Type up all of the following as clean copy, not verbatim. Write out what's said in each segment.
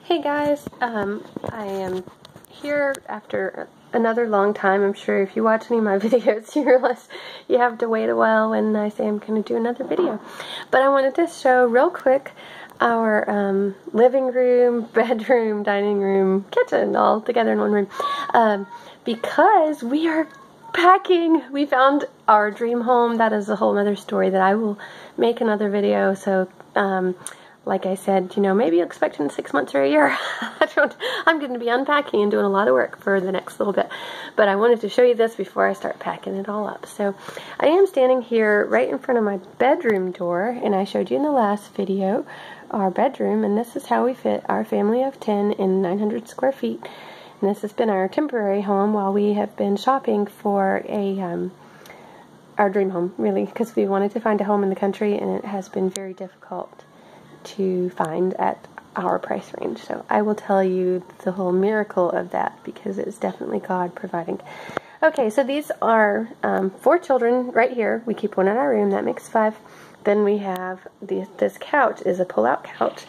Hey guys, I am here after another long time. I'm sure if you watch any of my videos, you realize you have to wait a while when I say I'm going to do another video. But I wanted to show real quick our living room, bedroom, dining room, kitchen all together in one room because we are packing. We found our dream home. That is a whole other story that I will make another video. So like I said, you know, maybe expect in 6 months or a year. I'm going to be unpacking and doing a lot of work for the next little bit. But I wanted to show you this before I start packing it all up. So I am standing here right in front of my bedroom door, and I showed you in the last video our bedroom, and this is how we fit our family of 10 in 900 square feet. And this has been our temporary home while we have been shopping for our dream home, really, because we wanted to find a home in the country, and it has been very difficult to find at our price range. So I will tell you the whole miracle of that because it's definitely God providing. Okay, so these are 4 children right here. We keep one in our room. That makes 5. Then we have this couch is a pull-out couch,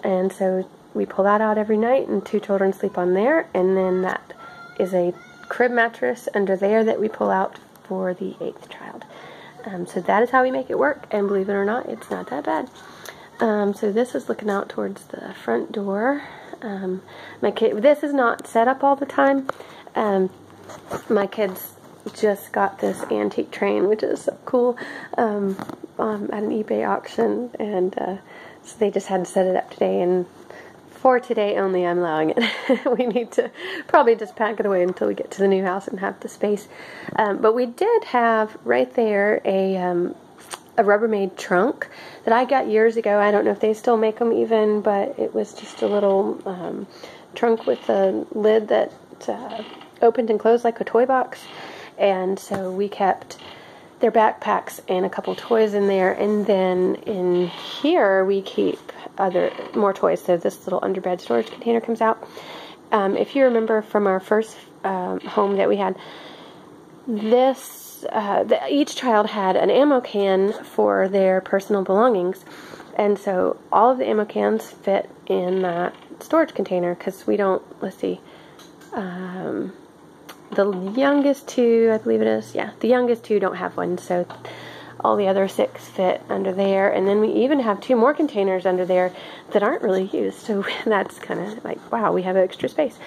and so we pull that out every night, and 2 children sleep on there. And then that is a crib mattress under there that we pull out for the 8th child. So that is how we make it work, and believe it or not, it's not that bad. So this is looking out towards the front door. This is not set up all the time. My kids just got this antique train, which is so cool, at an eBay auction, and so they just had to set it up today, and for today only I'm allowing it. We need to probably just pack it away until we get to the new house and have the space. But we did have right there a Rubbermaid trunk that I got years ago. I don't know if they still make them even, but it was just a little trunk with a lid that opened and closed like a toy box. And so we kept their backpacks and a couple toys in there. And then in here we keep more toys. So this little underbed storage container comes out. If you remember from our first home that we had, each child had an ammo can for their personal belongings, and so all of the ammo cans fit in that storage container because we don't, let's see, the youngest 2, I believe it is, yeah, the youngest 2 don't have one, so all the other 6 fit under there. And then we even have 2 more containers under there that aren't really used, so that's kind of like, wow, we have extra space.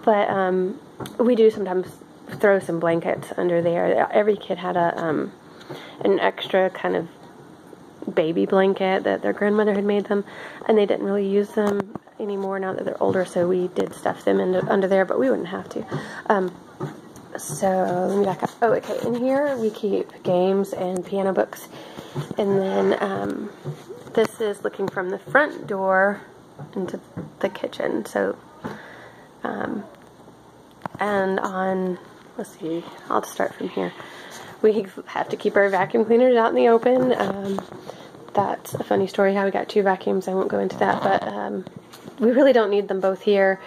But we do sometimes throw some blankets under there. Every kid had an extra kind of baby blanket that their grandmother had made them, and they didn't really use them anymore now that they're older, so we did stuff them under there, but we wouldn't have to. So let me back up. Oh, okay, in here we keep games and piano books, and then this is looking from the front door into the kitchen. So and on, let's see, I'll just start from here. We have to keep our vacuum cleaners out in the open. That's a funny story how we got 2 vacuums. I won't go into that, but we really don't need them both here.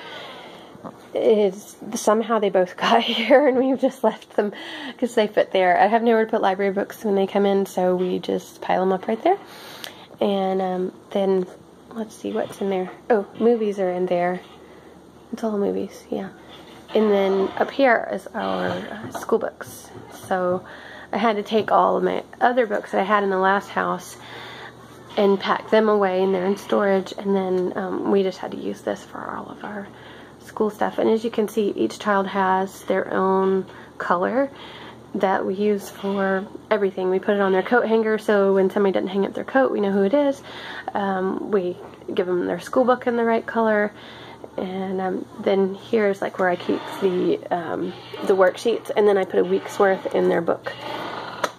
Somehow they both got here, and we've just left them because they fit there. I have nowhere to put library books when they come in, so we just pile them up right there. And then, let's see what's in there. Oh, movies are in there. It's all movies, yeah. And then up here is our school books. So I had to take all of my other books that I had in the last house and pack them away, and they're in storage. And then we just had to use this for all of our school stuff. And as you can see, each child has their own color that we use for everything. We put it on their coat hanger, so when somebody doesn't hang up their coat, we know who it is. We give them their school book in the right color. And then here's like where I keep the worksheets, and then I put a week's worth in their book.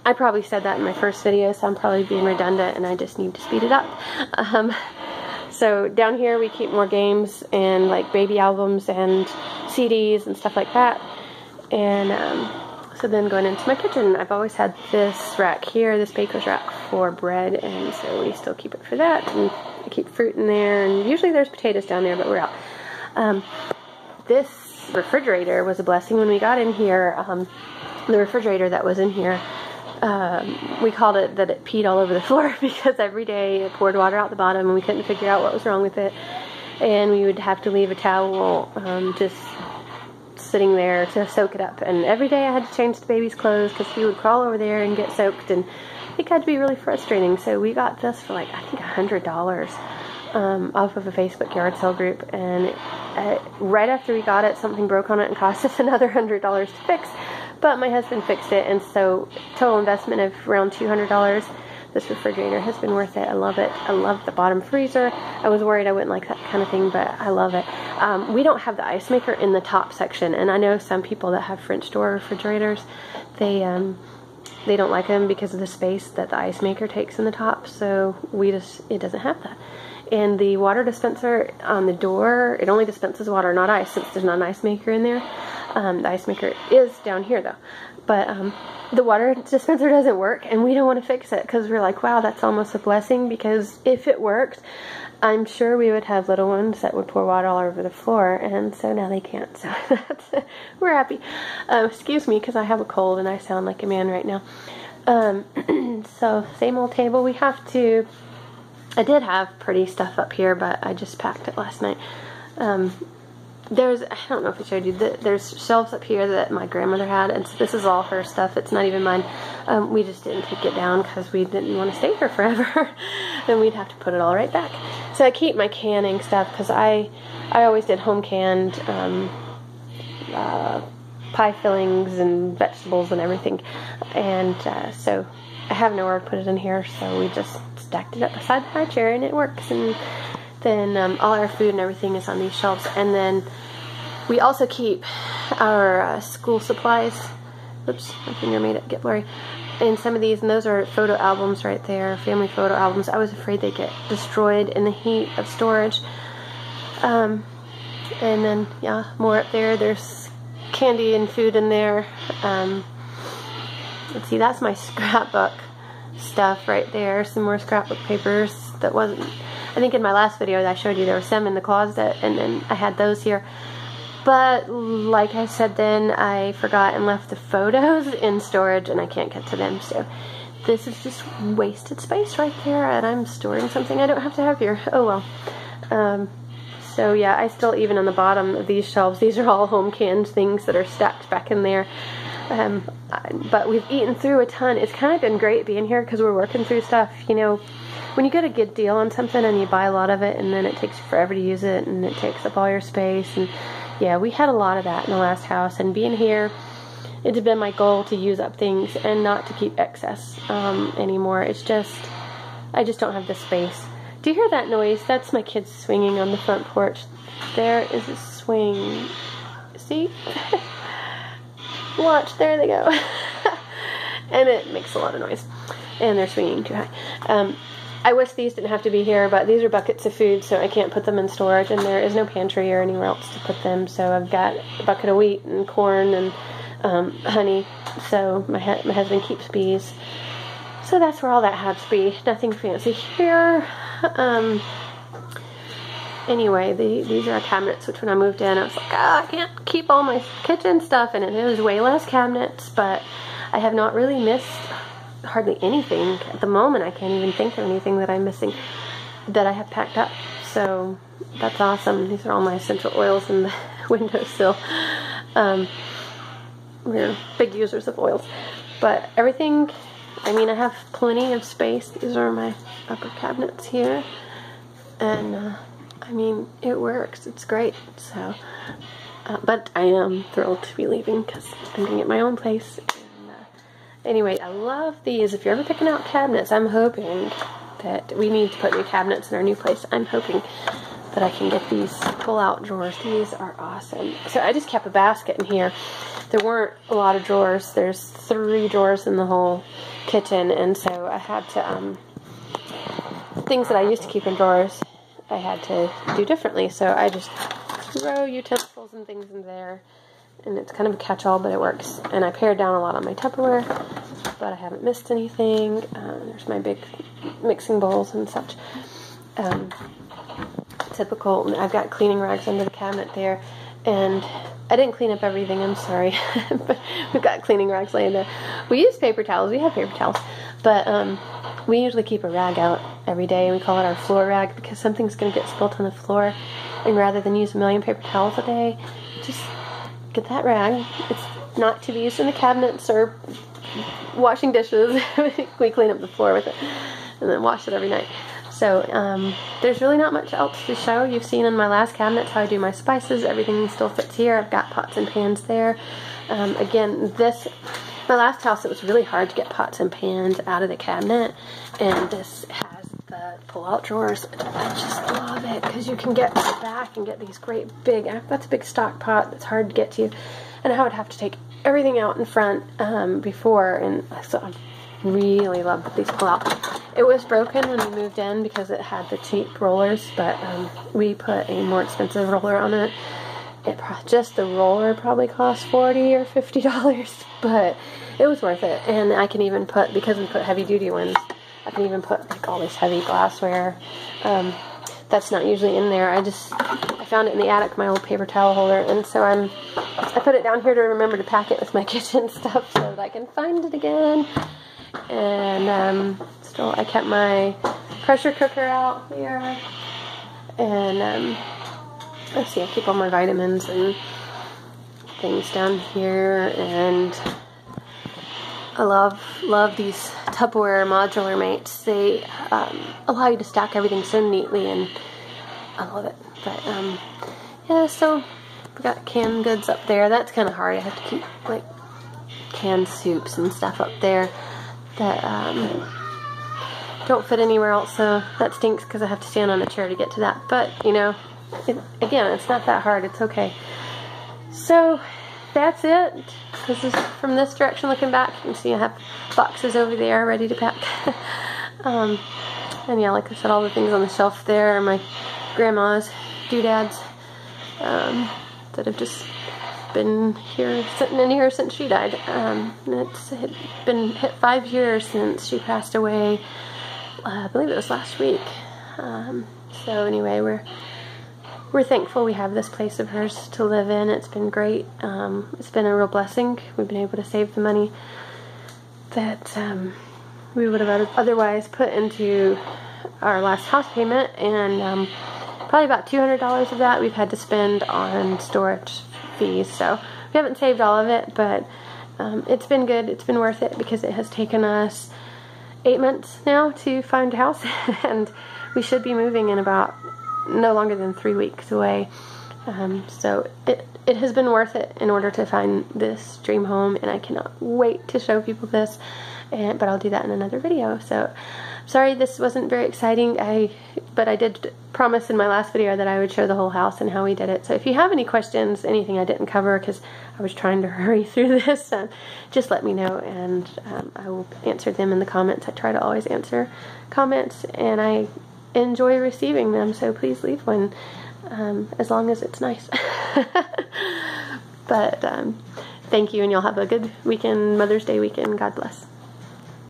I probably said that in my first video, so I'm probably being redundant, and I just need to speed it up. So down here we keep more games and like baby albums and CDs and stuff like that. And so then going into my kitchen, I've always had this rack here, this baker's rack for bread, and so we still keep it for that. And I keep fruit in there, and usually there's potatoes down there, but we're out. This refrigerator was a blessing when we got in here. The refrigerator that was in here, we called it that it peed all over the floor because every day it poured water out the bottom and we couldn't figure out what was wrong with it. and we would have to leave a towel just sitting there to soak it up. And every day I had to change the baby's clothes because he would crawl over there and get soaked, and it got to be really frustrating. So we got this for like, I think $100 off of a Facebook yard sale group, and right after we got it, something broke on it and cost us another $100 to fix. But my husband fixed it, and so total investment of around $200. This refrigerator has been worth it. I love it. I love the bottom freezer. I was worried I wouldn't like that kind of thing, but I love it. We don't have the ice maker in the top section, and I know some people that have French door refrigerators, they don't like them because of the space that the ice maker takes in the top, so it doesn't have that. And the water dispenser on the door, it only dispenses water, not ice, since there's not an ice maker in there. The ice maker is down here though, but the water dispenser doesn't work, and we don't want to fix it because we're like, wow, that's almost a blessing, because if it worked, I'm sure we would have little ones that would pour water all over the floor, and so now they can't. So we're happy. Excuse me, because I have a cold and I sound like a man right now. So same old table. We have to. I did have pretty stuff up here, but I just packed it last night. I don't know if I showed you, there's shelves up here that my grandmother had, and so this is all her stuff. It's not even mine. We just didn't take it down because we didn't want to stay here forever. Then we'd have to put it all right back. So I keep my canning stuff because I always did home canned pie fillings and vegetables and everything. And so I have nowhere to put it in here, so we just stacked it up beside my chair, and it works. And then all our food and everything is on these shelves. And then we also keep our school supplies. Oops, my finger made it get blurry. In some of these, and those are photo albums right there, family photo albums. I was afraid they'd get destroyed in the heat of storage. And then, yeah, more up there. There's candy and food in there. Let's see, that's my scrapbook stuff right there. Some more scrapbook papers that wasn't, I think in my last video that I showed you there were some in the closet, and then I had those here. But like I said then, I forgot and left the photos in storage, and I can't get to them. So this is just wasted space right there, and I'm storing something I don't have to have here. Oh well. So yeah, I still, even on the bottom of these shelves, these are all home canned things that are stacked back in there. But we've eaten through a ton. It's kind of been great being here because we're working through stuff. You know, when you get a good deal on something and you buy a lot of it, and then it takes you forever to use it, and it takes up all your space. And yeah, we had a lot of that in the last house. And being here, it had been my goal to use up things and not to keep excess anymore. It's just, I just don't have the space. Do you hear that noise? That's my kids swinging on the front porch. There is a swing. See? Watch, there they go. And it makes a lot of noise. And they're swinging too high. I wish these didn't have to be here, but these are buckets of food, so I can't put them in storage, and there is no pantry or anywhere else to put them. So I've got a bucket of wheat and corn and honey. So my husband keeps bees. So that's where all that had to be. Nothing fancy here. Anyway, these are our cabinets, which when I moved in, I was like, I can't keep all my kitchen stuff in it. It was way less cabinets, but I have not really missed hardly anything. At the moment, I can't even think of anything that I'm missing that I have packed up. So that's awesome. These are all my essential oils in the windowsill. We're big users of oils. But everything, I mean, I have plenty of space. These are my upper cabinets here. And, I mean, it works. It's great. So, but I am thrilled to be leaving because I'm going to get my own place. And, anyway, I love these. If you're ever picking out cabinets, I'm hoping that we need to put new cabinets in our new place. I'm hoping that I can get these pull-out drawers. These are awesome. So I just kept a basket in here. There weren't a lot of drawers. There's 3 drawers in the whole kitchen, and so I had to, things that I used to keep in drawers, I had to do differently. So I just throw utensils and things in there, and it's kind of a catch-all, but it works. And I pared down a lot on my Tupperware, but I haven't missed anything. There's my big mixing bowls and such. Typical. I've got cleaning rags under the cabinet there, and I didn't clean up everything, I'm sorry, but we've got cleaning rags laying there. We use paper towels, we have paper towels, but we usually keep a rag out every day. We call it our floor rag because something's going to get spilt on the floor, and rather than use a million paper towels a day, just get that rag. It's not to be used in the cabinets or washing dishes. We clean up the floor with it and then wash it every night. So there's really not much else to show. You've seen in my last cabinet how I do my spices. Everything still fits here. I've got pots and pans there. Again, my last house, it was really hard to get pots and pans out of the cabinet, and this has the pull-out drawers. I just love it because you can get to the back and get these great big, that's a big stock pot that's hard to get to, and I would have to take everything out in front before, and so I really love these pull-out. It was broken when we moved in because it had the cheap rollers, but we put a more expensive roller on it. Just the roller probably cost $40 or $50, but it was worth it. And I can even put, because we put heavy duty ones, I can even put like all this heavy glassware. That's not usually in there. I found it in the attic, my old paper towel holder, and so I put it down here to remember to pack it with my kitchen stuff so that I can find it again. And still, I kept my pressure cooker out here, and let's see, I keep all my vitamins and things down here, and I love these Tupperware modular mates. They allow you to stack everything so neatly, and I love it. But yeah, so we got canned goods up there. That's kind of hard. I have to keep like canned soups and stuff up there that don't fit anywhere else, so that stinks because I have to stand on a chair to get to that. But you know, again, it's not that hard. It's okay. So that's it. This is from this direction looking back. You can see I have boxes over there ready to pack. And yeah, like I said, all the things on the shelf there are my grandma's doodads that have just been here, sitting in here since she died. It's been 5 years since she passed away. I believe it was last week. So anyway, we're thankful we have this place of hers to live in. It's been great. It's been a real blessing. We've been able to save the money that we would have otherwise put into our last house payment, and probably about $200 of that we've had to spend on storage fees. So we haven't saved all of it, but it's been good. It's been worth it because it has taken us 8 months now to find a house, and we should be moving in about no longer than 3 weeks away. So it has been worth it in order to find this dream home, and I cannot wait to show people this. But I'll do that in another video. So sorry this wasn't very exciting, but I did promise in my last video that I would show the whole house and how we did it. So if you have any questions, anything I didn't cover, because I was trying to hurry through this, just let me know, and I will answer them in the comments. I try to always answer comments, and I enjoy receiving them, so please leave one, as long as it's nice. But thank you, and you'll have a good weekend, Mother's Day weekend. God bless.